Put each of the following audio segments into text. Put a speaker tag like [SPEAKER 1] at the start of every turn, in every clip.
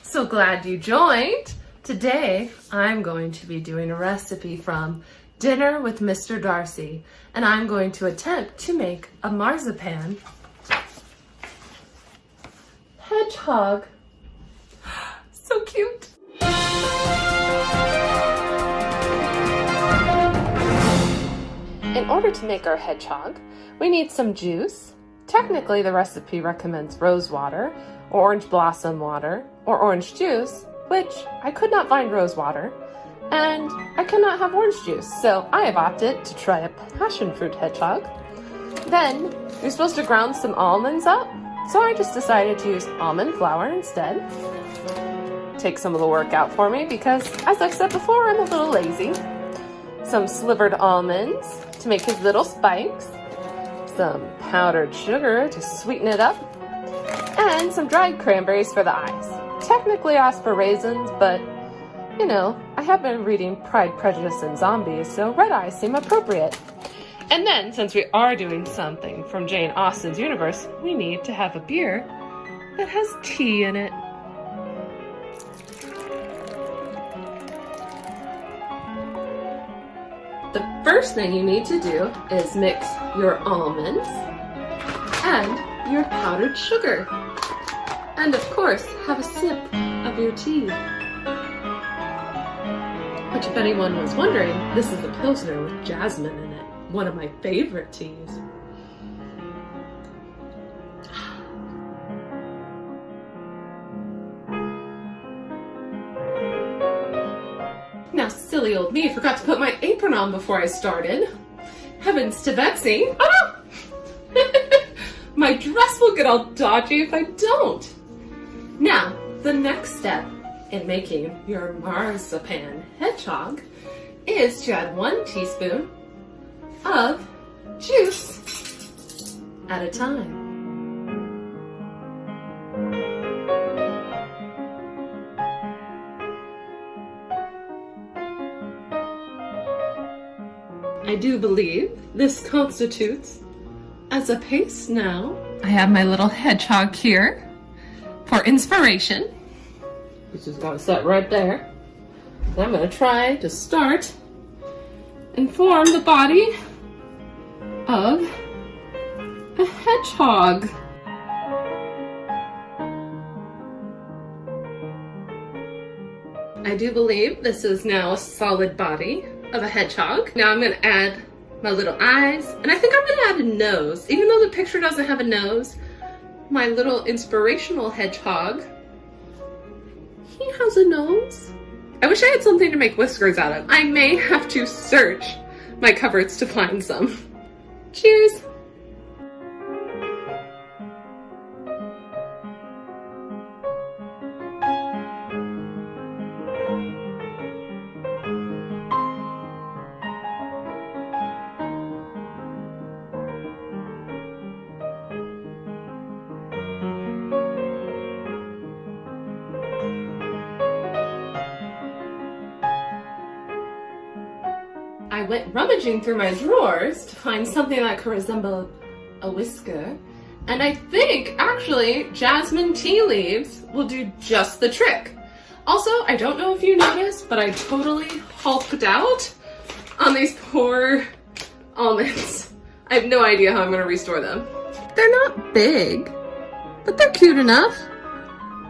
[SPEAKER 1] So glad you joined. Today, I'm going to be doing a recipe from Dinner with Mr. Darcy, and I'm going to attempt to make a marzipan hedgehog. So cute. In order to make our hedgehog, we need some juice. Technically, the recipe recommends rose water, or orange blossom water, or orange juice, which I could not find rose water, and I cannot have orange juice, so I have opted to try a passion fruit hedgehog. Then, you're supposed to ground some almonds up, so I just decided to use almond flour instead. Take some of the work out for me because, as I've said before, I'm a little lazy. Some slivered almonds to make his little spikes, some powdered sugar to sweeten it up, and some dried cranberries for the eyes. Technically I asked for raisins, but you know, I have been reading Pride, Prejudice, and Zombies, so red eyes seem appropriate. And then, since we are doing something from Jane Austen's universe, we need to have a beer that has tea in it. The first thing you need to do is mix your almonds and your powdered sugar. And of course, have a sip of your tea. Which, if anyone was wondering, this is a Pilsner with jasmine in it. One of my favorite teas. Now, silly old me forgot to put my apron on before I started. Heavens to Betsy. Ah! My dress will get all dodgy if I don't. Now, the next step in making your marzipan hedgehog is to add 1 teaspoon of juice at a time. I do believe this constitutes as a paste now. I have my little hedgehog here for inspiration, which is going to sit right there. And I'm going to try to start and form the body of a hedgehog. I do believe this is now a solid body of a hedgehog. Now I'm going to add my little eyes, and I think I'm going to add a nose. Even though the picture doesn't have a nose, my little inspirational hedgehog, he has a nose. I wish I had something to make whiskers out of. I may have to search my cupboards to find some. Cheers! I went rummaging through my drawers to find something that could resemble a whisker, and I think actually jasmine tea leaves will do just the trick. Also, I don't know if you noticed, but I totally hulked out on these poor almonds. I have no idea how I'm going to restore them. They're not big, but they're cute enough.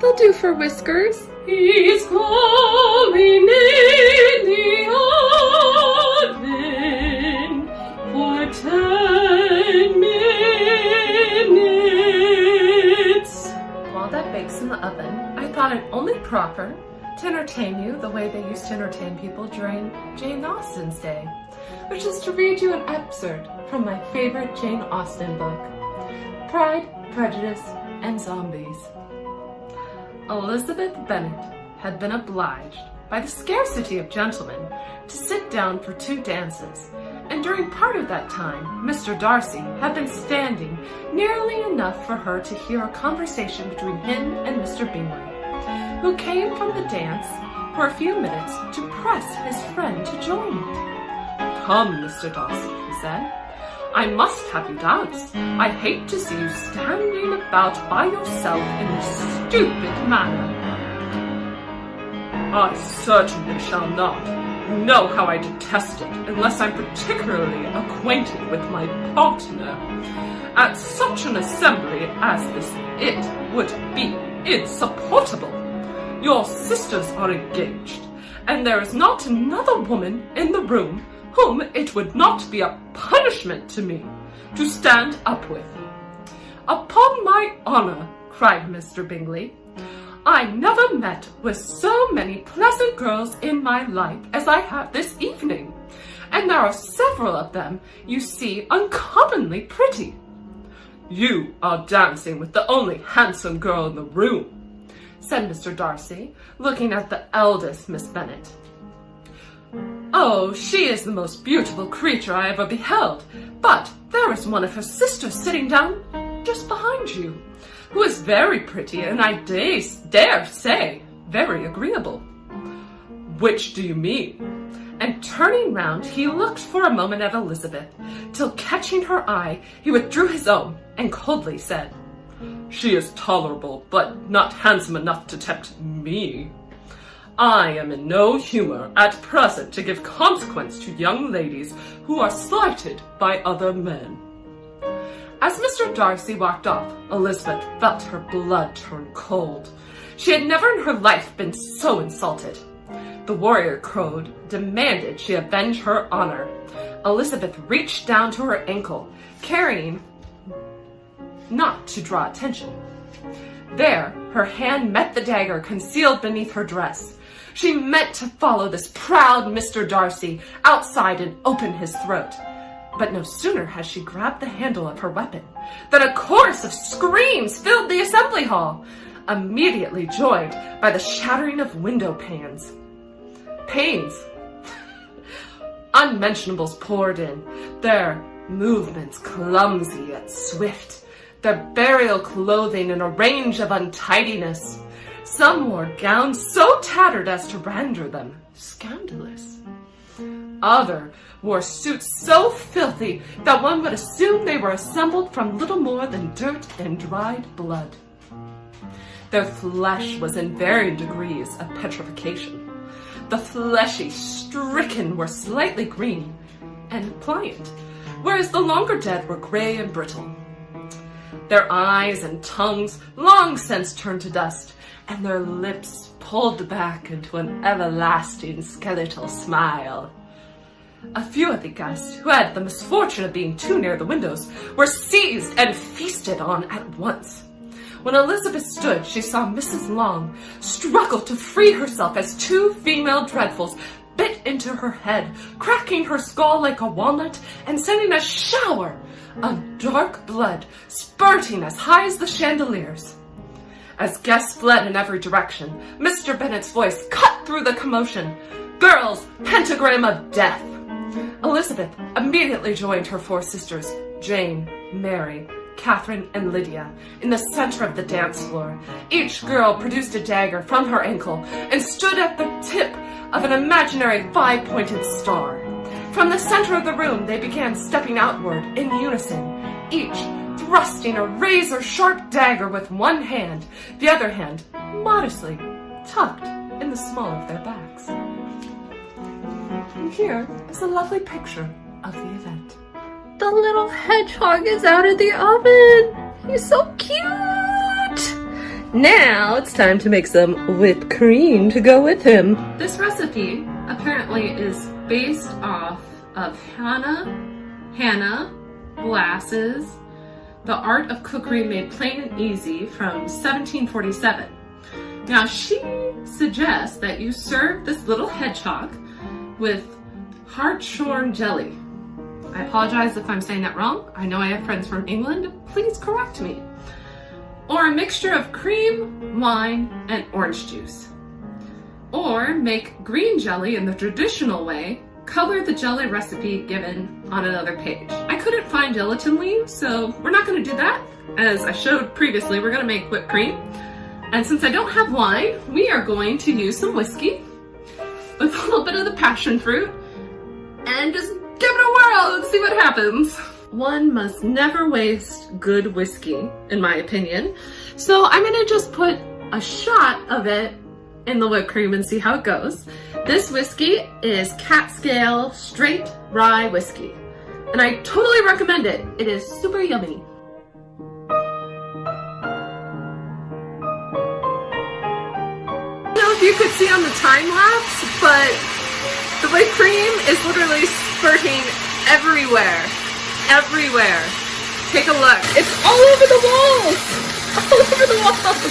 [SPEAKER 1] They'll do for whiskers. He's coming in the oven for 10 minutes. While that bakes in the oven, I thought it only proper to entertain you the way they used to entertain people during Jane Austen's day, which is to read you an excerpt from my favorite Jane Austen book, Pride, Prejudice, and Zombies. Elizabeth Bennet had been obliged, by the scarcity of gentlemen, to sit down for 2 dances, and during part of that time, Mr. Darcy had been standing nearly enough for her to hear a conversation between him and Mr. Bingley, who came from the dance for a few minutes to press his friend to join it. "Come, Mr. Darcy," he said, "I must have you dance. I hate to see you standing about by yourself in this stupid manner."
[SPEAKER 2] I certainly shall not. You know how I detest it, unless I'm particularly acquainted with my partner. At such an assembly as this, it would be insupportable. Your sisters are engaged, and there is not another woman in the room whom it would not be a punishment to me to stand up with. Upon my honor, cried Mr. Bingley, I never met with so many pleasant girls in my life as I have this evening, and there are several of them, you see, uncommonly pretty. You are dancing with the only handsome girl in the room, said Mr. Darcy, looking at the eldest Miss Bennet. Oh, she is the most beautiful creature I ever beheld, but there is one of her sisters sitting down just behind you, who is very pretty, and I dare say very agreeable. Which do you mean? And turning round, he looked for a moment at Elizabeth, till catching her eye, he withdrew his own, and coldly said, She is tolerable, but not handsome enough to tempt me. I am in no humour at present to give consequence to young ladies who are slighted by other men. As Mr. Darcy walked off, Elizabeth felt her blood turn cold. She had never in her life been so insulted. The warrior crowed, demanded she avenge her honor. Elizabeth reached down to her ankle, carrying not to draw attention. There, her hand met the dagger concealed beneath her dress. She meant to follow this proud Mr. Darcy outside and open his throat. But no sooner had she grabbed the handle of her weapon than a chorus of screams filled the assembly hall, immediately joined by the shattering of window panes. Unmentionables poured in, their movements clumsy yet swift, their burial clothing in a range of untidiness. Some wore gowns so tattered as to render them scandalous. Other wore suits so filthy that one would assume they were assembled from little more than dirt and dried blood. Their flesh was in varying degrees of petrification. The fleshy, stricken were slightly green and pliant, whereas the longer dead were gray and brittle. Their eyes and tongues long since turned to dust, and their lips pulled back into an everlasting skeletal smile. A few of the guests, who had the misfortune of being too near the windows, were seized and feasted on at once. When Elizabeth stood, she saw Mrs. Long struggle to free herself as two female dreadfuls bit into her head, cracking her skull like a walnut and sending a shower of dark blood spurting as high as the chandeliers. As guests fled in every direction, Mr. Bennet's voice cut through the commotion. Girls, pentagram of death! Elizabeth immediately joined her four sisters, Jane, Mary, Catherine, and Lydia, in the center of the dance floor. Each girl produced a dagger from her ankle and stood at the tip of an imaginary five-pointed star. From the center of the room, they began stepping outward in unison, each thrusting a razor-sharp dagger with one hand, the other hand modestly tucked in the small of their backs. And here is a lovely picture of the event.
[SPEAKER 1] The little hedgehog is out of the oven. He's so cute. Now it's time to make some whipped cream to go with him. This recipe apparently is based off of Hannah Glass's The Art of Cookery Made Plain and Easy from 1747. Now she suggests that you serve this little hedgehog with hartshorn jelly. I apologize if I'm saying that wrong. I know I have friends from England. Please correct me. Or a mixture of cream, wine, and orange juice. Or make green jelly in the traditional way. Color the jelly recipe given on another page. I couldn't find gelatin leaves, so we're not going to do that. As I showed previously, we're going to make whipped cream. And since I don't have wine, we are going to use some whiskey with a little bit of the passion fruit and just give it a whirl and see what happens. One must never waste good whiskey, in my opinion. So I'm gonna just put a shot of it in the whipped cream and see how it goes. This whiskey is Catscale Straight Rye Whiskey, and I totally recommend it. It is super yummy. I don't know if you could see on the time lapse, but the whipped cream is literally spurting everywhere. Everywhere. Take a look. It's all over the walls. All over the walls.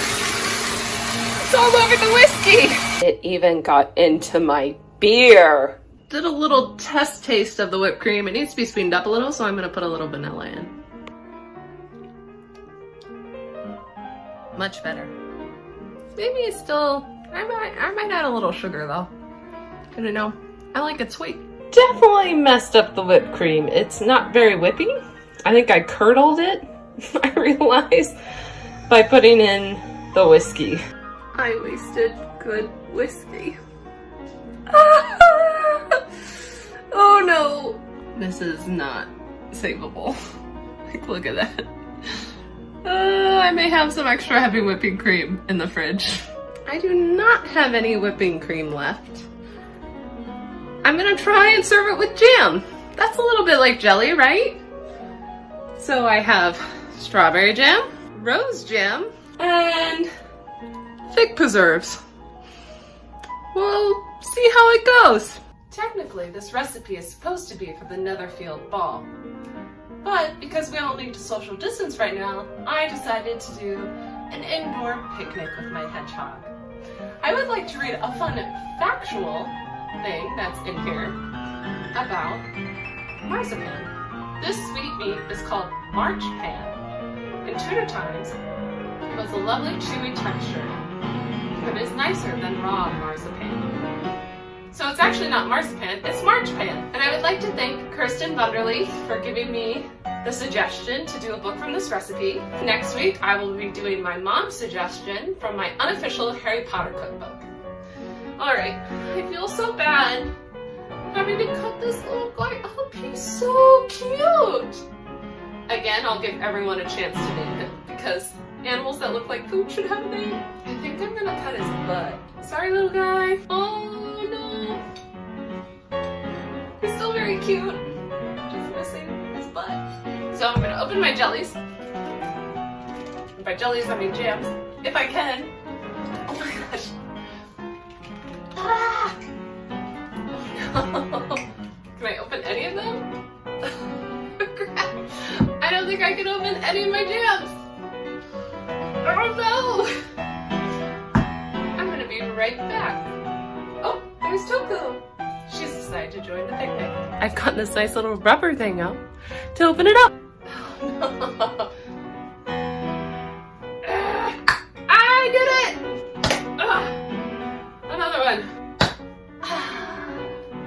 [SPEAKER 1] It's all over the whiskey. It even got into my beer. Did a little test taste of the whipped cream. It needs to be sweetened up a little, so I'm gonna put a little vanilla in. Much better. Maybe it's still, I might add a little sugar though. I don't know. I like it sweet. Definitely messed up the whipped cream. It's not very whippy. I think I curdled it, I realized, by putting in the whiskey. I wasted good whiskey. Oh no! This is not savable. Like, look at that. I may have some extra heavy whipping cream in the fridge. I do not have any whipping cream left. I'm gonna try and serve it with jam. That's a little bit like jelly, right? So I have strawberry jam, rose jam, and fig preserves. We'll see how it goes. Technically, this recipe is supposed to be for the Netherfield ball. But because we all need to social distance right now, I decided to do an indoor picnic with my hedgehog. I would like to read a fun factual thing that's in here about marzipan. This sweet meat is called marzipan. In Tudor times, it was a lovely chewy texture. It is nicer than raw marzipan. So it's actually not marzipan, it's marzipan. And I would like to thank Kirsten Bunderly for giving me the suggestion to do a book from this recipe. Next week, I will be doing my mom's suggestion from my unofficial Harry Potter cookbook. Alright, I feel so bad having to cut this little guy up. He's so cute! Again, I'll give everyone a chance to name him, because animals that look like food should have a name. I think I'm gonna cut his butt. Sorry, little guy. Oh no. He's still very cute. Just missing his butt. So I'm gonna open my jellies. And by jellies, I mean jams. If I can. Oh my gosh. Ah! Oh no. Can I open any of them? Crap. I don't think I can open any of my jams. Oh no! I'm gonna be right back. Oh, there's Toku. She's decided to join the picnic. I've got this nice little rubber thing out to open it up. Oh no. I did it! Another one.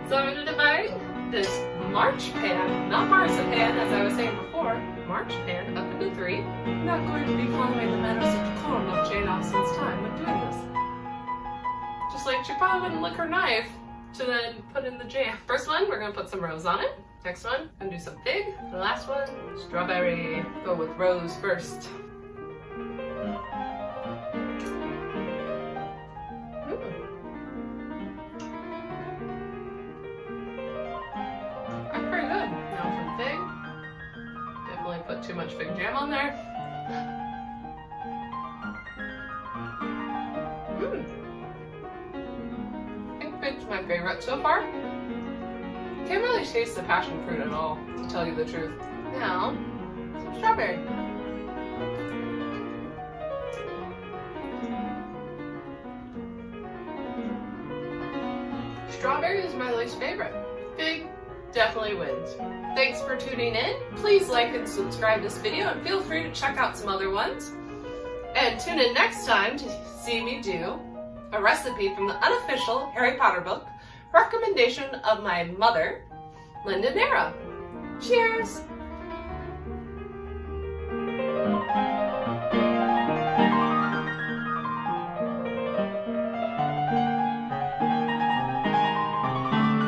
[SPEAKER 1] So I'm gonna divide this marzipan, not marzipan as I was saying before, marzipan up into 3. I'm not going to be following the manners of decorum of Jane Austen's time when doing this. Just like she probably wouldn't lick her knife to then put in the jam. First one, we're gonna put some rose on it. Next one, gonna do some fig. The last one, strawberry. Go with rose first. That's pretty good. Now some fig. Definitely put too much fig jam on there. I think fig's my favorite so far. Can't really taste the passion fruit at all, to tell you the truth. Now, some strawberry. Strawberry is my least favorite. Fig definitely wins. Thanks for tuning in. Please like and subscribe this video and feel free to check out some other ones. And tune in next time to see me do a recipe from the unofficial Harry Potter book, recommendation of my mother, Linda Nera. Cheers!